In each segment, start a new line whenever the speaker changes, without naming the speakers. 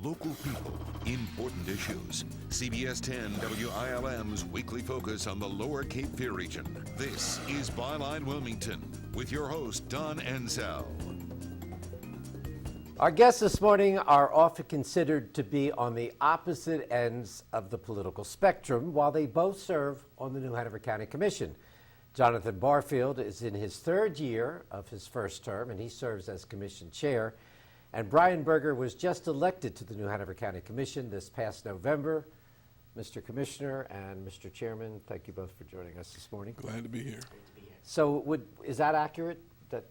local people, important issues. CBS 10 WILM's weekly focus on the Lower Cape Fear region. This is Byline Wilmington with your host, Don Ansell.
Our guests this morning are often considered to be on the opposite ends of the political spectrum, while they both serve on the New Hanover County Commission. Jonathan Barfield is in his third year of his first term, and he serves as commission chair. And Brian Berger was just elected to the New Hanover County Commission this past November. Mr. Commissioner and Mr. Chairman, thank you both for joining us this morning.
Glad to be here.
So is that accurate, that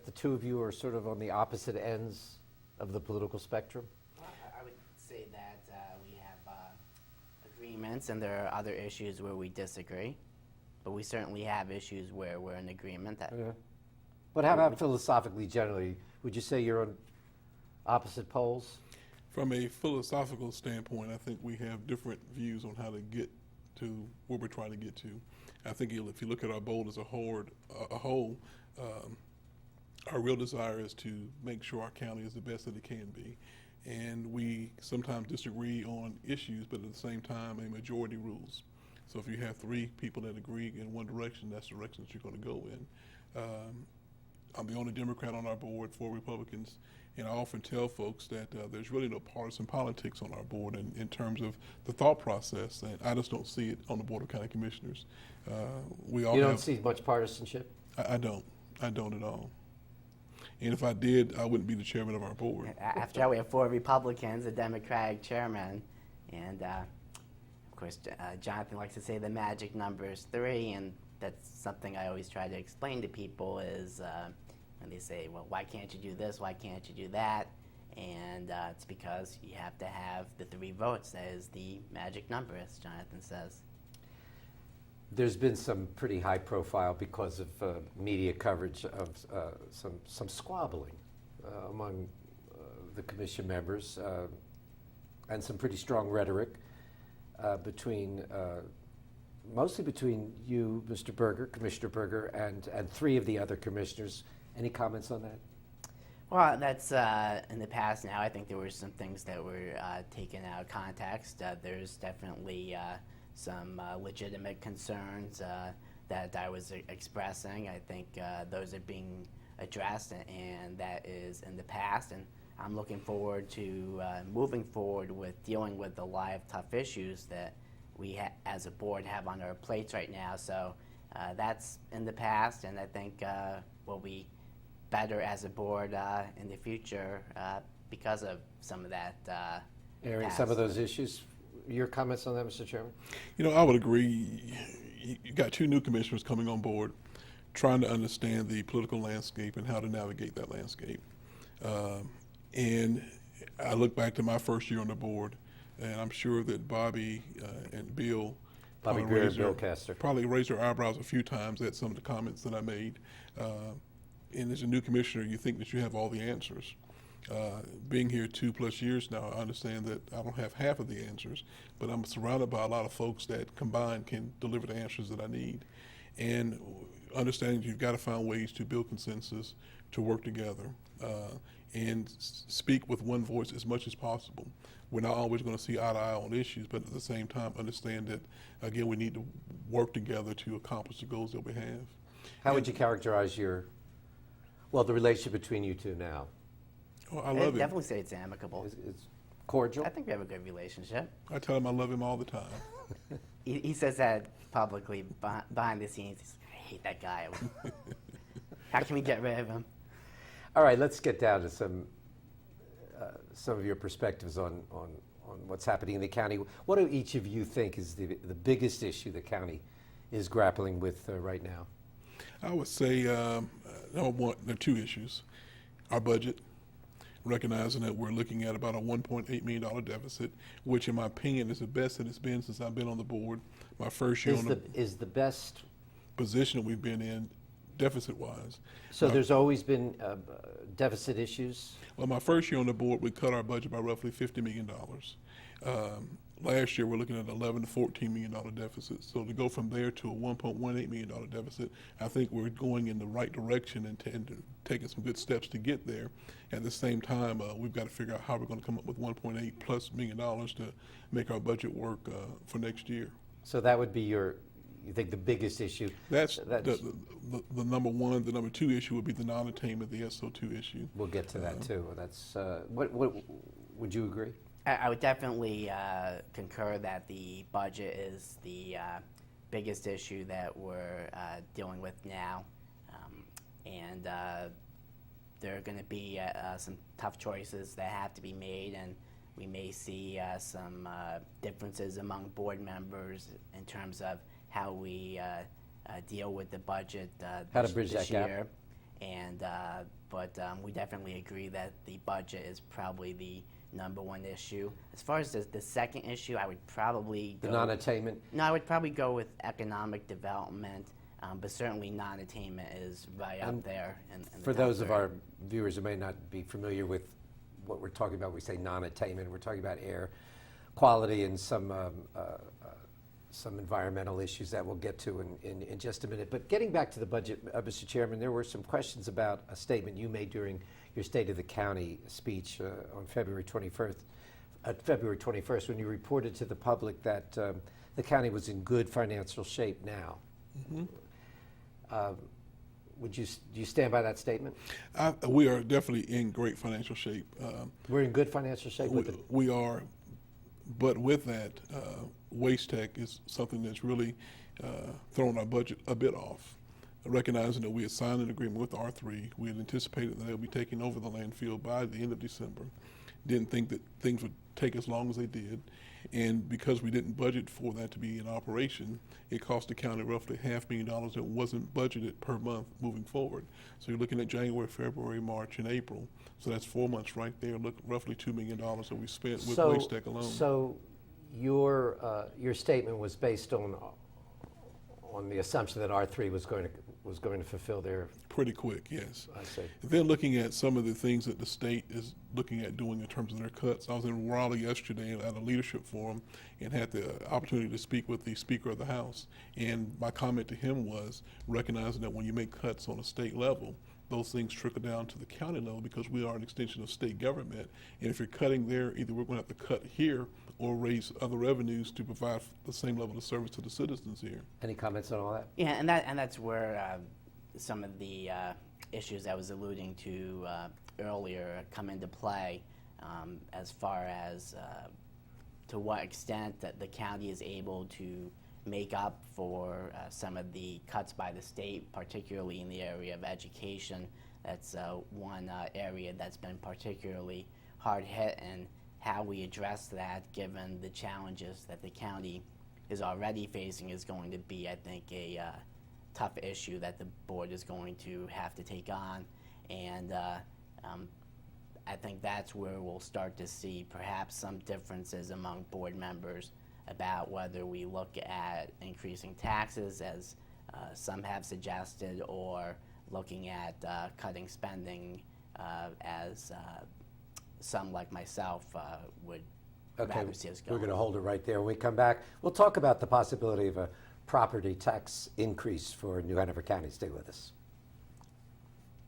the two of you are sort of on the opposite ends of the political spectrum?
Well, I would say that we have agreements, and there are other issues where we disagree. But we certainly have issues where we're in agreement.
But how about philosophically, generally? Would you say you're on opposite poles?
From a philosophical standpoint, I think we have different views on how to get to where we're trying to get to. I think if you look at our board as a whole, our real desire is to make sure our county is the best that it can be. And we sometimes disagree on issues, but at the same time, a majority rules. So if you have three people that agree in one direction, that's the direction that you're going to go in. I'm the only Democrat on our board, 4 Republicans, and I often tell folks that there's really no partisan politics on our board in terms of the thought process, and I just don't see it on the Board of County Commissioners. You
don't see much partisanship?
I don't at all. And if I did, I wouldn't be the chairman of our board.
After all, we have 4 Republicans, a Democratic chairman, and of course, Jonathan likes to say the magic number is 3, and that's something I always try to explain to people is when they say, well, why can't you do this, why can't you do that? And it's because you have to have the 3 votes. That is the magic number, as Jonathan says.
There's been some pretty high profile because of media coverage of some squabbling among the commission members and some pretty strong rhetoric mostly between you, Mr. Berger, Commissioner Berger, and 3 of the other commissioners. Any comments on that?
Well, that's in the past now. I think there were some things that were taken out of context. There's definitely some legitimate concerns that I was expressing. I think those are being addressed, and that is in the past. And I'm looking forward to moving forward with dealing with a lot of tough issues that we as a board have on our plates right now. So that's in the past, and I think we'll be better as a board in the future because of some of that.
Airing some of those issues. Your comments on that, Mr. Chairman?
I would agree. You got 2 new commissioners coming on board, trying to understand the political landscape and how to navigate that landscape. And I look back to my first year on the board, and I'm sure that Bobby and Bill
Bobby Greer and Bill Castor
probably raised their eyebrows a few times at some of the comments that I made. And as a new commissioner, you think that you have all the answers. Being here 2+ years now, I understand that I don't have half of the answers, but I'm surrounded by a lot of folks that combined can deliver the answers that I need. And understanding you've got to find ways to build consensus, to work together, and speak with one voice as much as possible. We're not always going to see eye to eye on issues, but at the same time, understand that, again, we need to work together to accomplish the goals that we have.
How would you characterize the relationship between you two now?
Oh, I love it.
Definitely say it's amicable.
It's cordial?
I think we have a good relationship.
I tell him I love him all the time.
He says that publicly. Behind the scenes, he's like, I hate that guy. How can we get rid of him?
All right, let's get down to some of your perspectives on what's happening in the county. What do each of you think is the biggest issue the county is grappling with right now?
I would say there are 2 issues. Our budget, recognizing that we're looking at about a $1.8 million deficit, which in my opinion is the best that it's been since I've been on the board. My first year
is the best
position that we've been in deficit-wise.
So there's always been deficit issues?
Well, my first year on the board, we cut our budget by roughly $50 million. last year we're looking at 11 to 14 million dollar deficit. So to go from there to a 1.18 million dollar deficit, I think we're going in the right direction and taking some good steps to get there. At the same time, we've got to figure out how we're going to come up with 1.8 plus million dollars to make our budget work for next year.
So that would be you think the biggest issue?
That's the number one. The number two issue would be the non-attainment, the SO2 issue.
We'll get to that too. That's what would you agree?
I would definitely concur that the budget is the biggest issue that we're dealing with now, and there are going to be some tough choices that have to be made, and we may see some differences among board members in terms of how we deal with the budget
How to bridge
this
that gap.
year. And but we definitely agree that the budget is probably the number one issue. As far as the second issue, I would probably
The
go,
non-attainment?
no, I would probably go with economic development, but certainly non-attainment is right up there. In the
For
top
those of
third.
our viewers who may not be familiar with what we're talking about, we say non-attainment, we're talking about air quality and some environmental issues that we'll get to in just a minute. But getting back to the budget, Mr. Chairman, there were some questions about a statement you made during your State of the County speech on February 21st, when you reported to the public that the county was in good financial shape now. Do you stand by that statement?
We are definitely in great financial shape.
We're in good financial shape with it.
We are, but with that, waste tech is something that's really thrown our budget a bit off. Recognizing that we had signed an agreement with R3, we had anticipated that they would be taking over the landfill by the end of December. Didn't think that things would take as long as they did. And because we didn't budget for that to be in operation, it cost the county roughly $500,000 that wasn't budgeted per month moving forward. So you're looking at January, February, March, and April. So that's 4 months right there. Look, roughly $2 million that we spent with waste tech alone.
So your statement was based on the assumption that R3 was going to fulfill their.
Pretty quick, yes.
I see.
Then looking at some of the things that the state is looking at doing in terms of their cuts. I was in Raleigh yesterday at a leadership forum and had the opportunity to speak with the Speaker of the House. And my comment to him was recognizing that when you make cuts on a state level, those things trickle down to the county level because we are an extension of state government. And if you're cutting there, either we're going to have to cut here or raise other revenues to provide the same level of service to the citizens here.
Any comments on all that?
Yeah, and that's where some of the issues I was alluding to earlier come into play, as far as to what extent that the county is able to make up for some of the cuts by the state, particularly in the area of education. That's one area that's been particularly hard hit, and how we address that, given the challenges that the county is already facing, is going to be, I think, a tough issue that the board is going to have to take on. And I think that's where we'll start to see perhaps some differences among board members about whether we look at increasing taxes, as some have suggested, or looking at cutting spending, as some like myself would rather see us go.
We're going to hold it right there. When we come back, we'll talk about the possibility of a property tax increase for New Hanover County. Stay with us.